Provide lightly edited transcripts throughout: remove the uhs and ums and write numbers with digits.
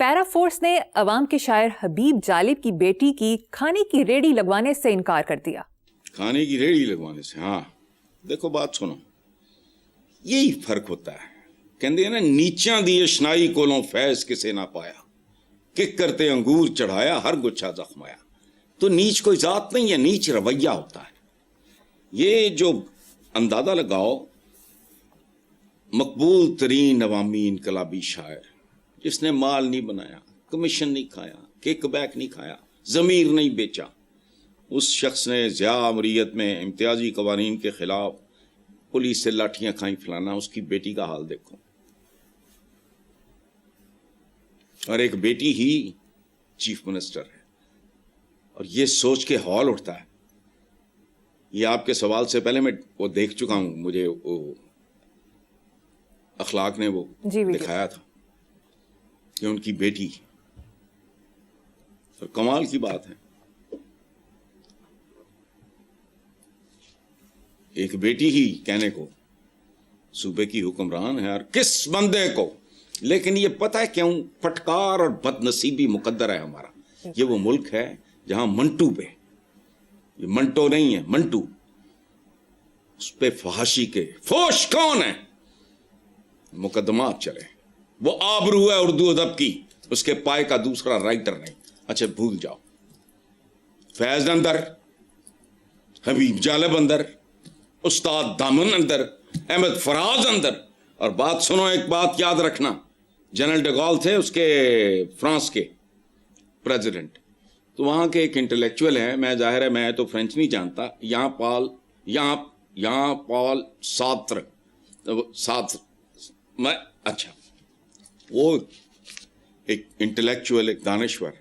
پیرا force نے عوام کے شاعر حبیب جالب کی بیٹی کی کھانے کی ریڑھی لگوانے سے انکار کر دیا. کھانے کی ریڑھی لگوانے سے؟ ہاں دیکھو بات سنو، یہی فرق ہوتا ہے. کہندے ہیں نا نیچاں دی اشنائی کولوں فیض کسے نہ پایا، کک کرتے انگور چڑھایا ہر گچھا زخمایا. تو نیچ کوئی ذات نہیں ہے، نیچ رویہ ہوتا ہے. یہ جو اندازہ لگاؤ مقبول ترین عوامی انقلابی شاعر جس نے مال نہیں بنایا، کمیشن نہیں کھایا، کک بیک نہیں کھایا، ضمیر نہیں بیچا، اس شخص نے ضیاء امریت میں امتیازی قوانین کے خلاف پولیس سے لاٹھیاں کھائیں فلانا. اس کی بیٹی کا حال دیکھو، اور ایک بیٹی ہی چیف منسٹر ہے. اور یہ سوچ کے ہال اٹھتا ہے. یہ آپ کے سوال سے پہلے میں وہ دیکھ چکا ہوں، مجھے وہ اخلاق نے وہ دکھایا تھا کہ ان کی بیٹی. اور کمال کی بات ہے، ایک بیٹی ہی کہنے کو صوبے کی حکمران ہے، اور کس بندے کو. لیکن یہ پتہ ہے کیوں پھٹکار اور بد نصیبی مقدر ہے ہمارا. یہ وہ ملک ہے جہاں منٹو پہ، یہ منٹو نہیں ہے منٹو، اس پہ فحاشی کے فوش کون ہے مقدمات چلے. وہ آبرو ہے اردو ادب کی، اس کے پائے کا دوسرا رائٹر نہیں. اچھا بھول جاؤ، فیض اندر، حبیب جالب اندر، استاد دامن اندر، احمد فراز اندر. اور بات سنو، ایک بات یاد رکھنا، جنرل ڈے گال تھے اس کے فرانس کے پریزیڈنٹ، تو وہاں کے ایک انٹلیکچوئل ہیں، میں ظاہر ہے میں تو فرینچ نہیں جانتا، یہاں پال ساتر میں، اچھا وہ ایک انٹلیکچوئل، ایک دانشور.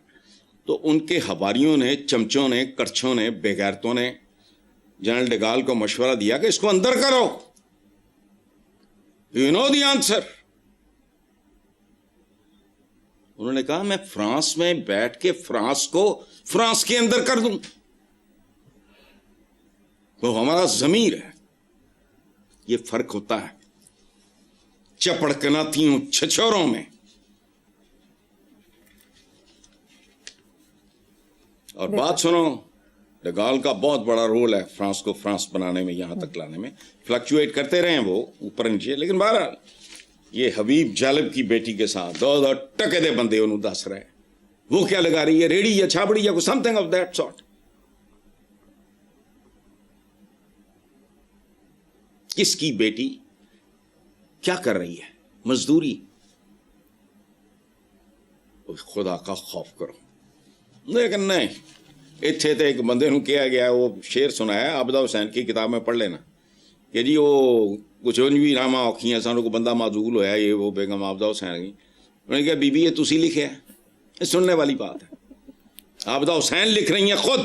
تو ان کے حواریوں نے، چمچوں نے، کرچھوں نے، بے غیرتوں نے جنرل ڈے گال کو مشورہ دیا کہ اس کو اندر کرو. You know the answer. انہوں نے کہا میں فرانس میں بیٹھ کے فرانس کو فرانس کے اندر کر دوں. وہ ہمارا ضمیر ہے. یہ فرق ہوتا ہے چپڑکناتیوں چھچوروں میں. اور بات سنو، ڈگال کا بہت بڑا رول ہے فرانس کو فرانس بنانے میں، یہاں تک لانے میں. فلکچویٹ کرتے رہے ہیں وہ اوپر نیچے، لیکن بہرحال یہ حبیب جالب کی بیٹی کے ساتھ دو ٹکے دے بندے انہوں دس رہے. وہ کیا لگا رہی ہے، ریڑھی یا چھابڑی یا کوئی some thing of that sort. کس کی بیٹی کیا کر رہی ہے؟ مزدوری. خدا کا خوف کرو. لیکن نہیں، اتنے تو ایک بندے نو کیا گیا، وہ شعر سنایا عابدہ حسین کی کتاب میں پڑھ لینا کہ جی وہ کچھ بھی راما اوکھیاں سانوں کو بندہ معذول ہویا، یہ وہ بیگم عابدہ حسین کی. انہوں نے کہا بی بی یہ تسی لکھے ہے؟ یہ سننے والی بات ہے. عابدہ حسین لکھ رہی ہیں خود.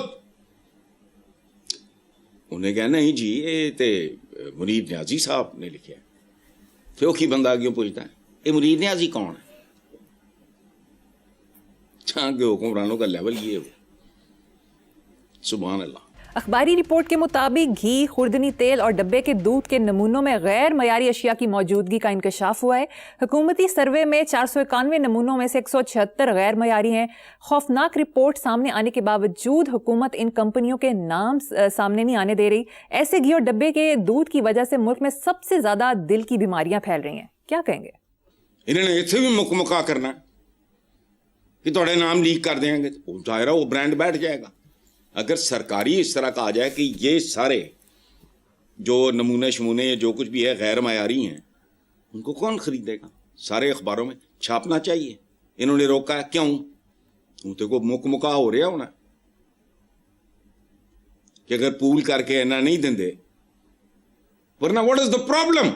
انہیں کہا نہیں جی یہ تے منیر نیازی صاحب نے لکھے ہے. فیوکی بندہ کیوں پوچھتا ہے یہ منیر نیازی کون ہے؟ جہاں کے حکمرانوں کا لیول یہ ہو. سبحان اللہ. اخباری رپورٹ کے مطابق گھی، خوردنی تیل اور ڈبے کے دودھ کے نمونوں میں غیر معیاری اشیاء کی موجودگی کا انکشاف ہوا ہے. حکومتی سروے میں 491 نمونوں میں سے 176 غیر معیاری ہیں. خوفناک رپورٹ سامنے آنے کے باوجود حکومت ان کمپنیوں کے نام سامنے نہیں آنے دے رہی. ایسے گھی اور ڈبے کے دودھ کی وجہ سے ملک میں سب سے زیادہ دل کی بیماریاں پھیل رہی ہیں. کیا کہیں گے؟ انہوں نے اتنے بھی مکمکا کرنا کہ تھوڑے نام لیک کر دیں گے، ظاہرہ وہ برانڈ بیٹھ جائے گا. اگر سرکاری اس طرح کہا جائے کہ یہ سارے جو نمونے شمونے جو کچھ بھی ہے غیر معیاری ہیں، ان کو کون خریدے گا؟ سارے اخباروں میں چھاپنا چاہیے. انہوں نے روکا ہے کیوں؟ تو کو مکمکا ہو رہا ہونا کہ اگر پول کر کے اینا نہیں دیں دے، ورنہ واٹ از دا پرابلم؟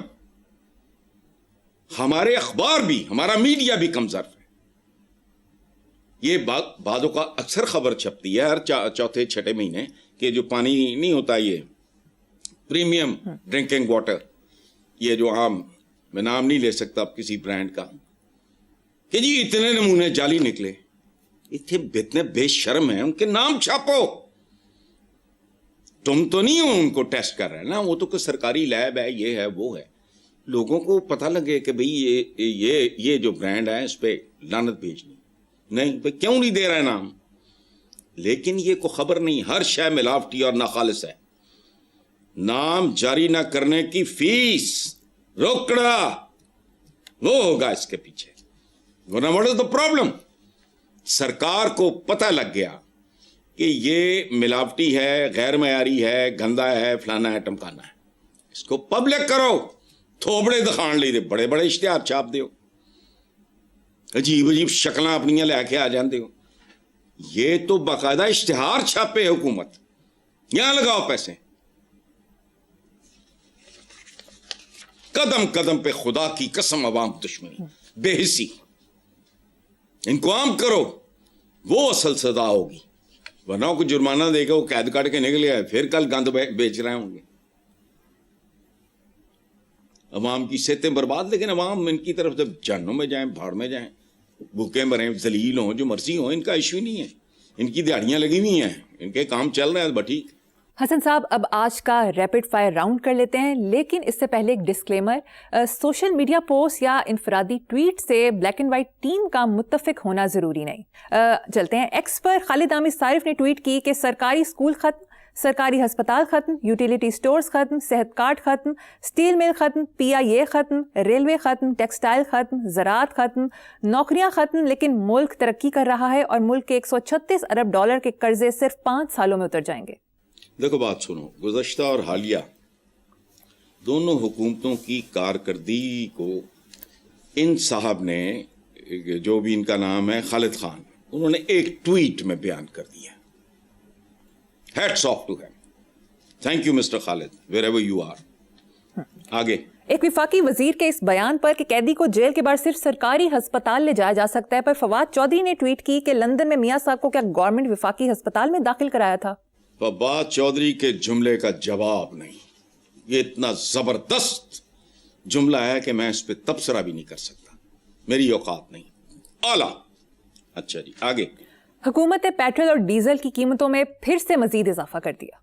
ہمارے اخبار بھی، ہمارا میڈیا بھی کم ظرف ہے. یہ بعضوں کا اکثر خبر چھپتی ہے ہر چوتھے چھٹے مہینے کہ جو پانی نہیں ہوتا، یہ پریمیم ڈرنکنگ واٹر، یہ جو عام، میں نام نہیں لے سکتا اب کسی برانڈ کا، کہ جی اتنے نمونے جعلی نکلے. اتنے بے شرم ہیں، ان کے نام چھاپو. تم تو نہیں ہو ان کو ٹیسٹ کر رہے نا، وہ تو کوئی سرکاری لیب ہے، یہ ہے وہ ہے. لوگوں کو پتہ لگے کہ بھئی یہ جو برانڈ ہے اس پہ لعنت بھیجنی. نہیں بھائی کیوں نہیں دے رہا ہے نام؟ لیکن یہ کو خبر نہیں ہر شے ملاوٹی اور ناخالص ہے. نام جاری نہ کرنے کی فیس روکڑا وہ ہوگا اس کے پیچھے. ورنہ واٹ از دا پرابلم؟ سرکار کو پتہ لگ گیا کہ یہ ملاوٹی ہے، غیر معیاری ہے، گندا ہے، فلانا ہے، ٹمکانا ہے. اس کو پبلک کرو. تھوبڑے دکھان لی دے بڑے بڑے اشتہار چھاپ دیو، عجیب عجیب شکلاں اپنیاں لے کے آ جاندے ہو. یہ تو باقاعدہ اشتہار چھاپے حکومت، یہاں لگاؤ پیسے. قدم قدم پہ خدا کی قسم عوام دشمنی، بے حسی. ان کو عام کرو، وہ اصل سزا ہوگی. ورنہ کو جرمانہ دے کے وہ قید کاٹ کے نکلے آئے، پھر کل گند بیچ رہے ہوں گے. عوام کی صحتیں برباد. لیکن عوام ان کی طرف جب جہنم میں جائیں، بھاڑ میں جائیں، بھوکے مریں، ذلیل ہوں، جو مرضی ہوں، ان کا ایشو ہی نہیں ہے. ان کی دیہڑیاں لگی ہوئی ہیں، ان کے کام چل رہے ہیں، ٹھیک. حسن صاحب اب آج کا ریپڈ فائر راؤنڈ کر لیتے ہیں، لیکن اس سے پہلے ایک ڈسکلیمر. سوشل میڈیا پوسٹ یا انفرادی ٹویٹ سے بلیک اینڈ وائٹ ٹیم کا متفق ہونا ضروری نہیں. چلتے ہیں ایکس پر. خالد عامر صارف نے ٹویٹ کی کہ سرکاری اسکول ختم، سرکاری ہسپتال ختم، یوٹیلیٹی سٹورز ختم، صحت کارڈ ختم، اسٹیل مل ختم، PIA ختم، ریلوے ختم، ٹیکسٹائل ختم، زراعت ختم، نوکریاں ختم. لیکن ملک ترقی کر رہا ہے اور ملک کے $136 ارب کے قرضے صرف 5 سالوں میں اتر جائیں گے. دیکھو بات سنو، گزشتہ اور حالیہ دونوں حکومتوں کی کارکردگی کو ان صاحب نے، جو بھی ان کا نام ہے خالد خان، انہوں نے ایک ٹویٹ میں بیان کر دیا. Hats off to him. Thank you mister Khalid wherever you are. آگے ایک وفاقی وزیر کے اس بیان پر کہ قیدی کو جیل کے باہر صرف سرکاری ہسپتال لے جایا جا سکتا ہے پر فواد چودھری نے ٹویٹ کی کہ لندن میں میاں صاحب کو کیا گورنمنٹ وفاقی ہسپتال میں داخل کرایا تھا؟ فواد چودھری کے جملے کا جواب نہیں. یہ اتنا زبردست جملہ ہے کہ میں اس پہ تبصرہ بھی نہیں کر سکتا، میری اوقات نہیں. اعلیٰ. اچھا جی آگے. حکومت نے پیٹرول اور ڈیزل کی قیمتوں میں پھر سے مزید اضافہ کر دیا.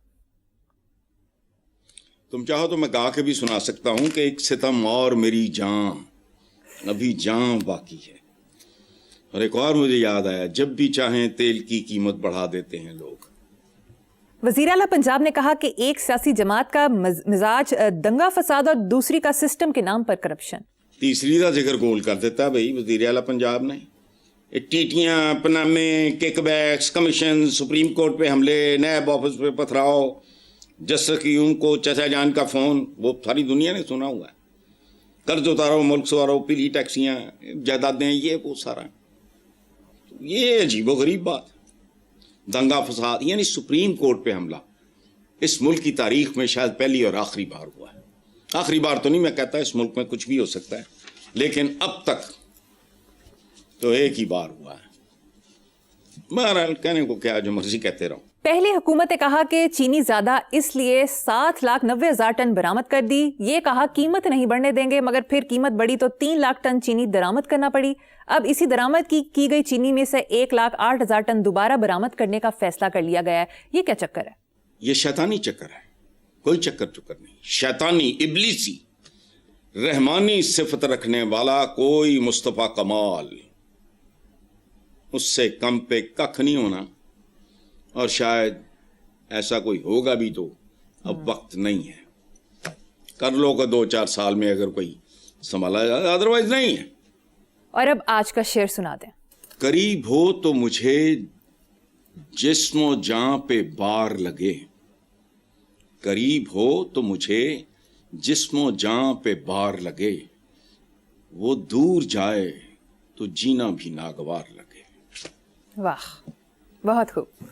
تم چاہو تو میں گا کے بھی سنا سکتا ہوں کہ ایک ستم اور میری جان، ابھی جان باقی ہے. اور ایک اور مجھے یاد آیا، جب بھی چاہیں تیل کی قیمت بڑھا دیتے ہیں لوگ. وزیر اعلیٰ پنجاب نے کہا کہ ایک سیاسی جماعت کا مزاج دنگا فساد اور دوسری کا سسٹم کے نام پر کرپشن. تیسری کا ذکر گول کر دیتا ہے بھائی وزیر اعلیٰ پنجاب نے. ٹیٹیاں، پنامے، kickbacks, commission, supreme court پہ حملے، نیب آفس پہ پتھراؤ، جسٹس کی ان کو چچا جان کا فون، وہ ساری دنیا نے سنا ہوا ہے. قرض اتارو، ملک سوارو، پیلی ٹیکسیاں، جائیدادیں، یہ وہ سارا. یہ عجیب و غریب بات. دنگا فساد یعنی سپریم کورٹ پہ حملہ اس ملک کی تاریخ میں شاید پہلی اور آخری بار ہوا ہے. آخری بار تو نہیں میں کہتا، اس ملک میں کچھ بھی ہو سکتا ہے، لیکن اب تک تو ایک ہی بار ہوا ہے. بہرحال کہنے کو کیا، جو مرضی کہتے رہو. پہلی حکومت نے کہا کہ چینی زیادہ اس لیے 7,90,000 ٹن برآمد کر دی. یہ کہا قیمت نہیں بڑھنے دیں گے، مگر پھر قیمت بڑھی تو 3 لاکھ ٹن چینی درآمد کرنا پڑی. اب اسی درآمد کی گئی چینی میں سے 1,08,000 ٹن دوبارہ برآمد کرنے کا فیصلہ کر لیا گیا ہے. یہ کیا چکر ہے؟ یہ شیطانی چکر ہے، کوئی چکر نہیں. شیطانی، ابلیسی، رحمانی صفت رکھنے والا کوئی مصطفیٰ کمال، اس سے کم پہ ککھ نہیں ہونا. اور شاید ایسا کوئی ہوگا بھی تو اب وقت نہیں ہے. کر لو کہ 2-4 سال میں اگر کوئی سنبھالا جائے، ادروائز نہیں ہے. اور اب آج کا شعر سنا دیں. قریب ہو تو مجھے جسم و جاں پہ بار لگے، قریب ہو تو مجھے جسم و جاں پہ بار لگے، وہ دور جائے تو جینا بھی ناگوار لگے. واہ، بہت خوب.